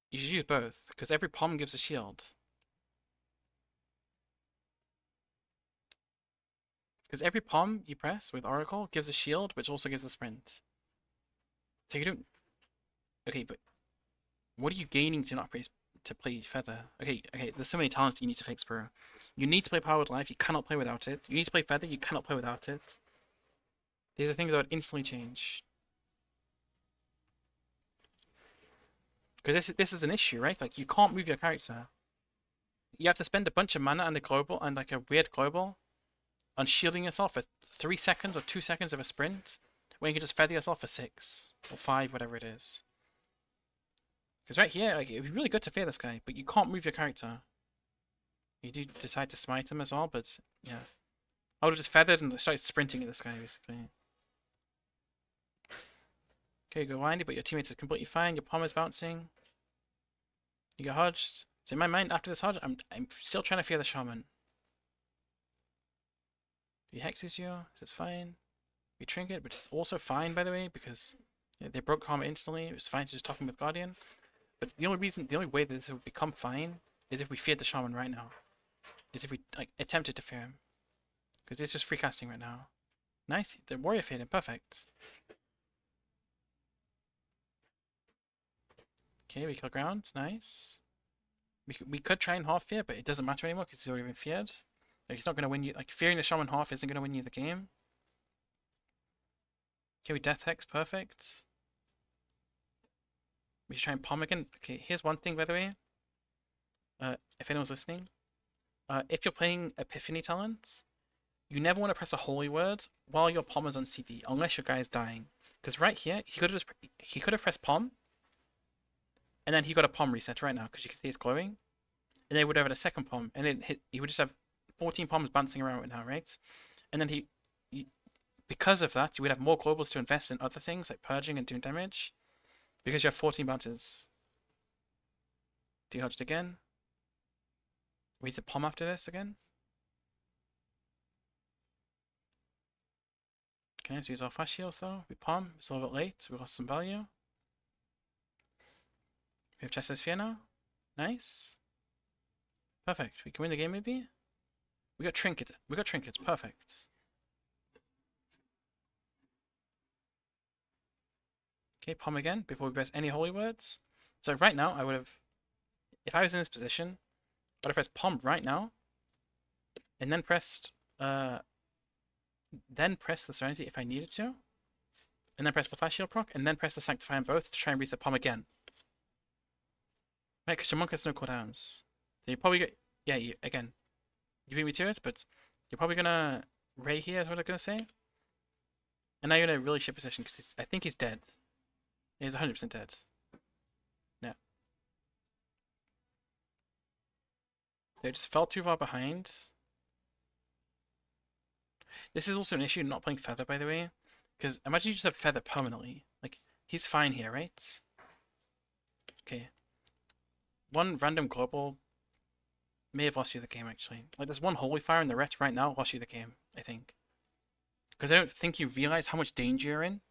You should use both, because every palm gives a shield. Because every palm you press with Oracle gives a shield, which also gives a sprint. So you don't... Okay, but what are you gaining to not play Feather? Okay, there's so many talents you need to fix, bro. You need to play Power with Life, you cannot play without it. You need to play Feather, you cannot play without it. These are things that would instantly change. Because this is an issue, right? Like, you can't move your character. You have to spend a bunch of mana and a global, and like a weird global, on shielding yourself for 3 seconds or 2 seconds of a sprint, when you can just feather yourself for 6 or 5, whatever it is. Because right here, like, it'd be really good to fear this guy, but you can't move your character. You do decide to smite him as well, but yeah. I would have just feathered and started sprinting at this guy, basically. Okay, go windy, but your teammate is completely fine. Your palm is bouncing. You get hodged. So in my mind, after this hodge, I'm still trying to fear the shaman. He hexes you, so it's fine. We trinket, which is also fine, by the way, because Yeah, they broke Karma instantly. It was fine to just top him with Guardian. But the only way that this would become fine is if we feared the Shaman right now. Is if we like attempted to fear him. Because it's just free casting right now. Nice. The Warrior feared him. Perfect. Okay, we kill ground. Nice. We could try and half fear, but it doesn't matter anymore because he's already been feared. Like, he's not going to win you. Like, fearing the Shaman half isn't going to win you the game. Okay, we Death Hex. Perfect. We should try and palm again. Okay, here's one thing, by the way. If anyone's listening. If you're playing Epiphany Talent, you never want to press a holy word while your palm is on CD, unless your guy is dying. Because right here, he could have pressed palm, and then he got a palm reset right now because you can see it's glowing, and then he would have had a second palm, and then he would just have 14 palms bouncing around right now, right? And then because of that, you would have more globals to invest in other things like purging and doing damage, because you have 14 bounces. Dehudged again. We need the palm after this again. Okay, let's use our flash heals though. We palm. It's a little bit late. We lost some value. We have Chest Sphere now. Nice. Perfect. We can win the game maybe? We got Trinket. We got Trinkets. Perfect. Okay, palm again before we press any holy words. So right now, I would have... If I was in this position, I would have pressed palm right now. And then pressed... Then press the Serenity if I needed to. And then press the Flash Shield proc. And then press the Sanctify on both to try and reset palm again. Right, because your monk has no cooldowns. So you probably get... Yeah, again. You beat me to it, but you're probably gonna... Ray here is what I'm gonna say. And now you're in a really shit position because I think he's dead. He's 100% dead. Yeah. They just fell too far behind. This is also an issue not playing Feather, by the way. Because imagine you just have Feather permanently. Like, he's fine here, right? Okay. One random global may have lost you the game, actually. Like, there's one Holy Fire in the ret right now lost you the game, I think. Because I don't think you realize how much danger you're in.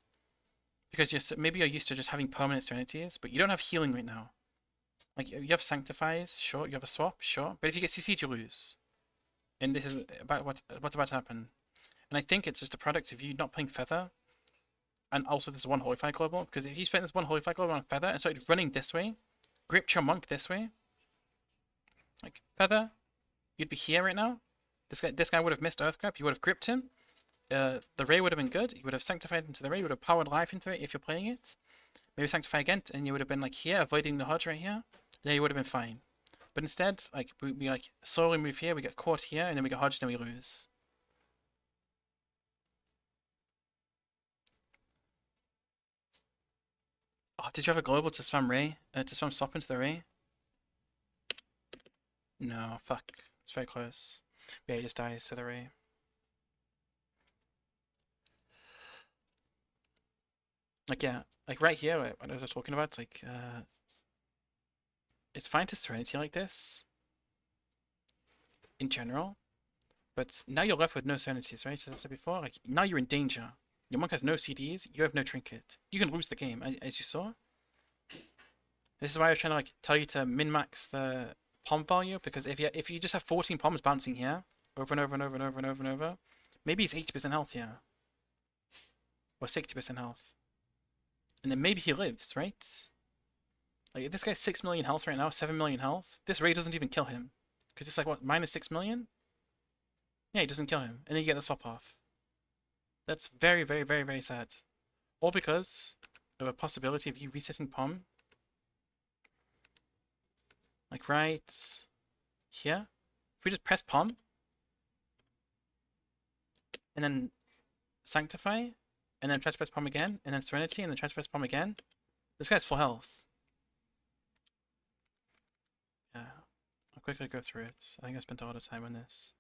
Because maybe you're used to just having permanent Serenities, but you don't have healing right now. Like, you have Sanctifies, sure. You have a swap, sure. But if you get CC'd, you lose. And this is about what's about to happen. And I think it's just a product of you not playing Feather. And also this one Holy Fire Global. Because if you spent this one Holy Fire Global on Feather and started running this way, gripped your monk this way, like, Feather, you'd be here right now. This guy would have missed Earth Grab. You would have gripped him. The Ray would have been good. You would have Sanctified into the Ray. You would have powered life into it if you're playing it. Maybe Sanctify again, and you would have been like here, avoiding the Hodge right here. Then you would have been fine. But instead, like, we like slowly move here, we get caught here, and then we get Hodged and we lose. Oh, did you have a global to spam Ray? To spam swap into the Ray? No, fuck. It's very close. Yeah, he just dies to the Ray. Like, yeah, like right here, what I was talking about, like, it's fine to Serenity like this, in general, but now you're left with no Serenities, right? As I said before, like, now you're in danger. Your monk has no CDs, you have no Trinket. You can lose the game, as you saw. This is why I was trying to, like, tell you to min-max the palm value, because if you just have 14 palms bouncing here, over and over and over and over and over and over, maybe it's 80% health here. Or 60% health. And then maybe he lives, right? Like, if this guy's 6 million health right now, 7 million health, this Ray doesn't even kill him. Because it's like, what, minus 6 million? Yeah, he doesn't kill him. And then you get the swap off. That's very, very, very, very sad. All because of a possibility of you resetting palm. Like right here. If we just press palm. And then Sanctify. And then try to press palm again. And then Serenity. And then try to press palm again. This guy's full health. Yeah. I'll quickly go through it. I think I spent a lot of time on this.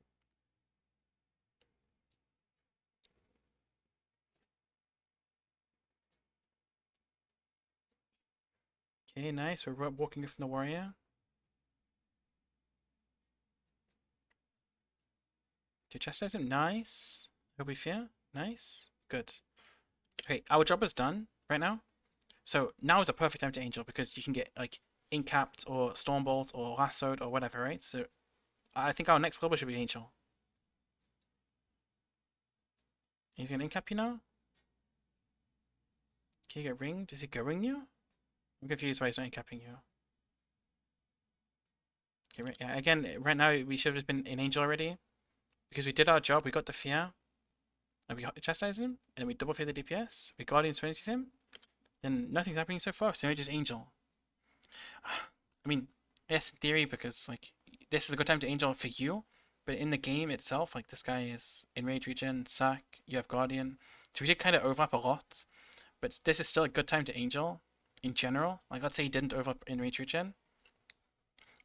Okay, nice. We're walking from the warrior. Okay, chastise him. Nice. He'll be fair. Nice. Good. Okay, our job is done right now. So now is a perfect time to Angel because you can get like Incapped or Stormbolt or Lassoed or whatever, right? So I think our next global should be Angel. He's gonna Incap you now? Can you get ringed? Is he going you? I'm confused why he's not Incapping you. Okay, yeah, again, right now we should have been in Angel already. Because we did our job, we got the Fear, and we chastised him, and then we double fear the DPS, we Guardian Serenity him, then nothing's happening so far, so we just Angel. I mean, yes, in theory, because like this is a good time to Angel for you, but in the game itself, like this guy is in Rage Regen, Sack, you have Guardian, so we did kind of overlap a lot, but this is still a good time to Angel in general. Like let's say he didn't overlap in Rage Regen,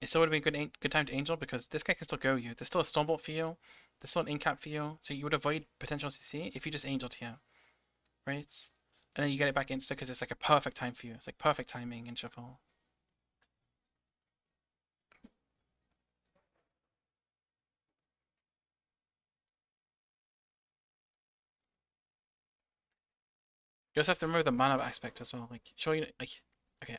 it still would have been a good time to Angel because this guy can still go you. There's still a Stormbolt for you, there's still an Incap for you, so you would avoid potential CC if you just Angeled here, right? And then you get it back insta because it's like a perfect time for you. It's like perfect timing in shuffle. You also have to remember the mana aspect as well. Like, show you, like, okay,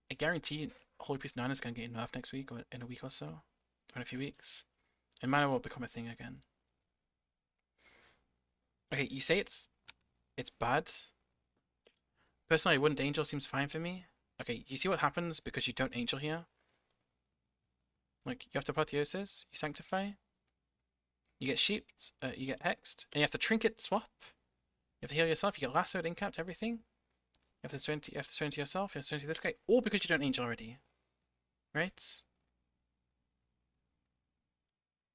I guarantee Holy Priest 9 is going to get nerfed next week or in a week or so, or in a few weeks, and mana will become a thing again. Okay, you say it's bad. Personally, I wouldn't Angel seems fine for me. Okay, you see what happens because you don't Angel here? Like, you have to Apotheosis, you Sanctify, you get Sheeped, you get Hexed, and you have to Trinket swap. You have to heal yourself, you get Lassoed, Incapped, everything. You have to Serenity yourself, you have to Serenity this guy, all because you don't Angel already. Right?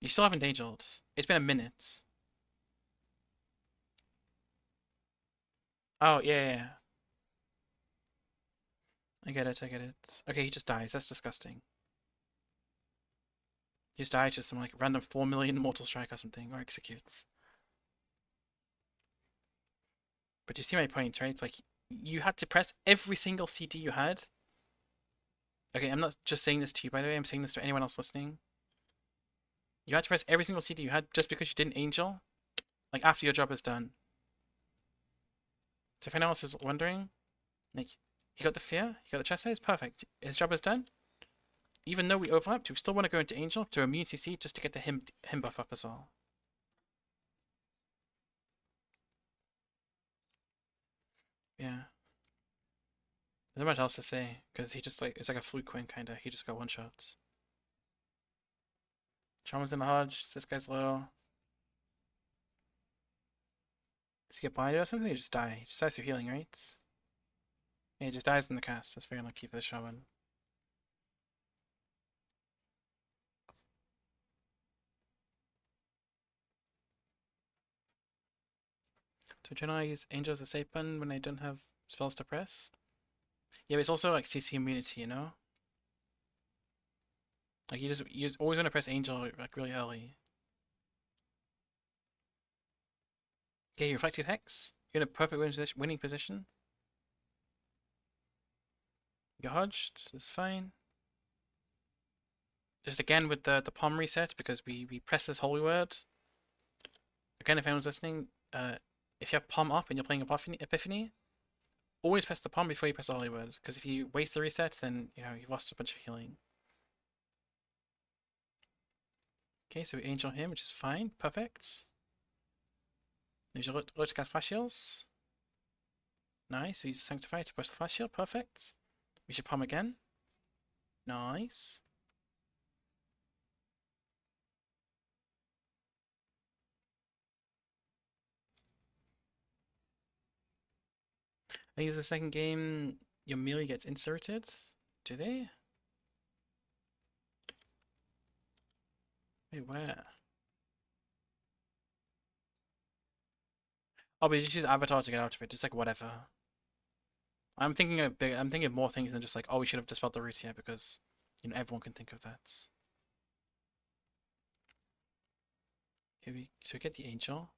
You still haven't Angeled. It's been a minute. Oh, yeah. I get it. Okay, he just dies. That's disgusting. He just dies just some like random 4 million Mortal Strike or something, or executes. But you see my point, right? It's like, you had to press every single CD you had. Okay, I'm not just saying this to you, by the way. I'm saying this to anyone else listening. You had to press every single CD you had just because you didn't Angel. Like, after your job is done. So if anyone else is wondering, like, he got the Fear, he got the Chastise, perfect. His job is done. Even though we overlapped, we still want to go into Angel to immune CC just to get the him buff up as well. Yeah. There's not much else to say, because he just like, it's like a fluke win kinda. He just got one shots. Charman's in the Hodge, this guy's low. Does he get blinded or something? He just die. He just dies through healing, right? Yeah, he just dies in the cast. That's very unlucky for the Shaman. So generally I use Angel as a safe button when I don't have spells to press. Yeah, but it's also like CC immunity, you know? Like you always want to press Angel like really early. Okay, you reflected Hex. You're in a perfect winning position. You got Hodged, it's fine. Just again with the palm reset because we press this holy word. Again, if anyone's listening, if you have palm up and you're playing Epiphany, always press the palm before you press the holy word. Because if you waste the reset, then you know you've lost a bunch of healing. Okay, so we Angel him, which is fine, perfect. There's your low to cast Flash Heals. Nice, so use Sanctify to push the Flash Heal, perfect. We should palm again. Nice. I think it's the second game your melee gets inserted. Do they? Wait, where? Oh, but you just use Avatar to get out of it. It's like whatever. I'm thinking I'm thinking of more things than just like, oh, we should have dispelled the root here because you know everyone can think of that. Okay, so we get the Angel.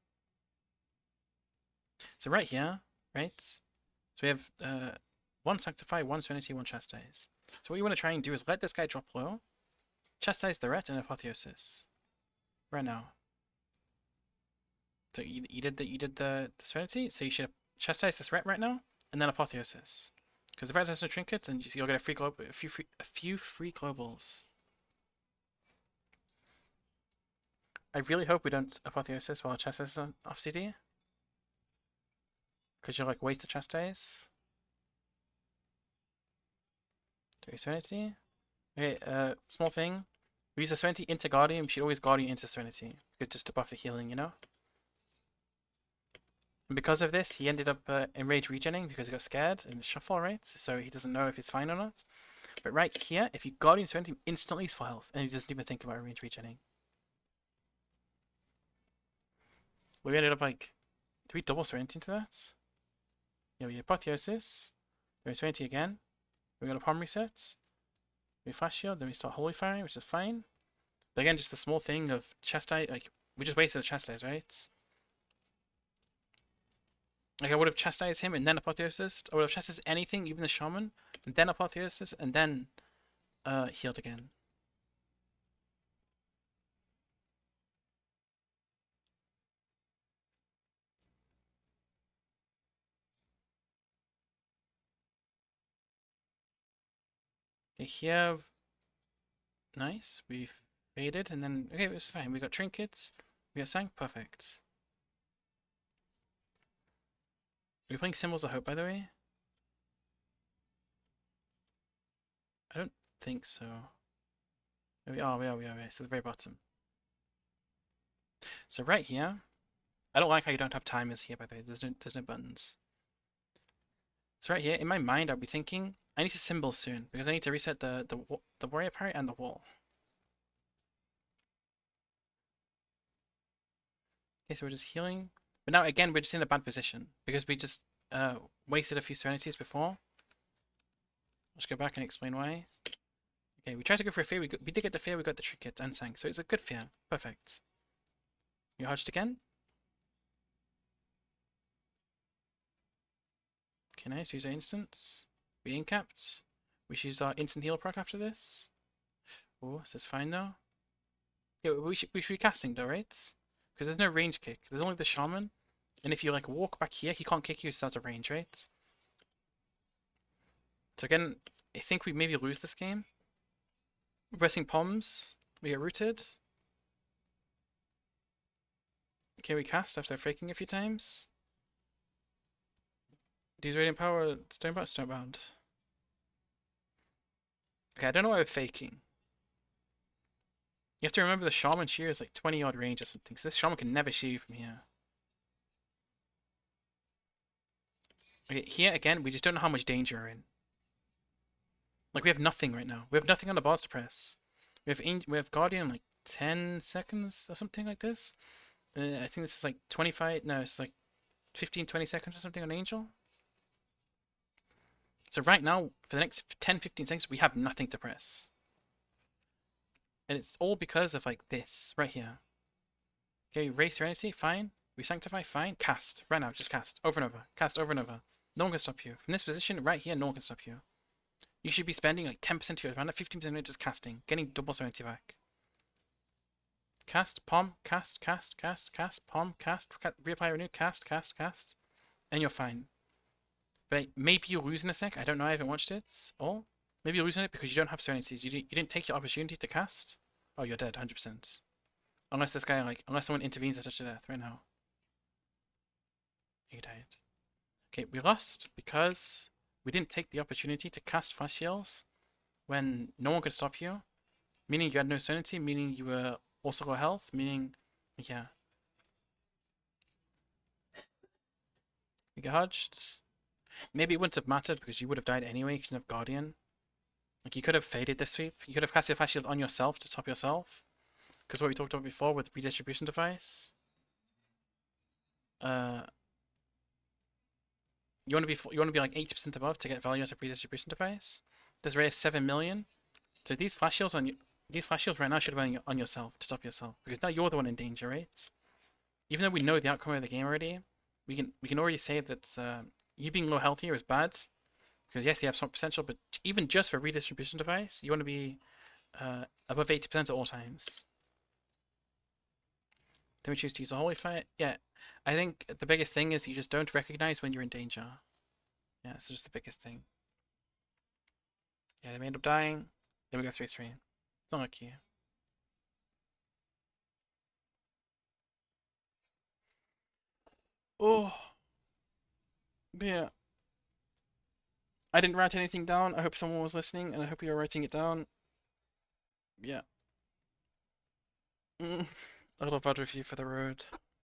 So right here, right? So we have one Sanctify, one Serenity, one Chastise. So what you want to try and do is let this guy drop low, Chastise the Ret, and Apotheosis. Right now. So you did the Serenity, so you should Chastise this Ret right now, and then Apotheosis. Because the red has no trinkets, and you'll get a few free globals. I really hope we don't apotheosis while chastise is off CD. Because you'll like waste the chastise. Do Serenity. Okay, small thing. We use the Serenity into Guardian, we should always Guardian into Serenity. Because just to buff the healing, you know? And because of this, he ended up enrage regenning because he got scared in the shuffle, right? So he doesn't know if he's fine or not. But right here, if you Guardian Serenity, instantly he's full health, and he doesn't even think about enrage regenning. We ended up like, do we double Serenity into that? Yeah, we Apotheosis, then we Serenity again, we got a palm reset, we Flash Shield, then we start Holy Firing, which is fine. But again, just the small thing of Chastise, like, we just wasted the Chastise, right? Like, I would have Chastised him and then Apotheosis. I would have Chastised anything, even the Shaman, and then Apotheosis, and then healed again. Okay, here, nice, we faded, and then, okay, it was fine. We got Trinkets, we got Sank, perfect. Are we playing Symbols of Hope, by the way? I don't think so. We are, so the very bottom. So right here, I don't like how you don't have timers here, by the way. There's no buttons. So right here, in my mind, I'll be thinking, I need to symbol soon, because I need to reset the warrior parry and the wall. Okay, so we're just healing. But now, again, we're just in a bad position, because we just wasted a few Serenities before. Let's go back and explain why. Okay, we tried to go for a fear, we did get the fear, we got the trinket and sank, so it's a good fear. Perfect. You hodged again? Okay, nice, use our instants. We incapped. We should use our instant heal proc after this. Oh, is this fine now? Yeah, we should be casting though, right? Because there's no range kick. There's only the shaman. And if you like walk back here, he can't kick you, so that's a range, right? So again, I think we maybe lose this game. We're pressing palms. We get rooted. Okay, we cast after faking a few times. These Radiant Power, Stonebound. Okay, I don't know why we're faking. You have to remember the Shaman shear is like 20 odd range or something, so this Shaman can never shear you from here. Okay, here again, we just don't know how much danger we're in. Like, we have nothing right now. We have nothing on the boss to press. We have Guardian like 10 seconds or something like this. I think this is like 25, no, it's like 15, 20 seconds or something on Angel. So right now, for the next 10, 15 seconds, we have nothing to press. And it's all because of like this, right here. Okay, Raise Serenity, fine. We Sanctify, fine. Cast, right now, just cast. Over and over. Cast over and over. No one can stop you. From this position, right here, no one can stop you. You should be spending like 10% of your mana, 15% of it just casting. Getting double Serenity back. Cast, palm, cast, palm, cast, reapply, renew, cast. And you're fine. But maybe you're losing a sec. I don't know. I haven't watched it. Or maybe you're losing it because you don't have Serenities. You didn't take your opportunity to cast. Oh, you're dead, 100%. Unless this guy unless someone intervenes at such a death right now. He died. Okay, we lost because we didn't take the opportunity to cast flash heals when no one could stop you. Meaning you had no Serenity. Meaning you were also low health. Meaning, yeah. You get hodged. Maybe it wouldn't have mattered because you would have died anyway because you have Guardian. Like, you could have faded this sweep. You could have casted Flash Shield on yourself to top yourself. Because what we talked about before with Redistribution Device. You want to be like 80% above to get value out of Redistribution Device. This rate is 7 million. So these Flash Shields right now should have been on yourself to top yourself. Because now you're the one in danger, right? Even though we know the outcome of the game already, we can already say that you being low health here is bad. Because yes, you have some potential, but even just for Redistribution Device, you want to be above 80% at all times. Then we choose to use a Holy Fire. Yeah, I think the biggest thing is you just don't recognize when you're in danger. Yeah, it's just the biggest thing. Okay, they may end up dying. Then we go 3-3. It's unlucky. Oh, but yeah. I didn't write anything down. I hope someone was listening, and I hope you're writing it down. Yeah. A little Vod review for the road.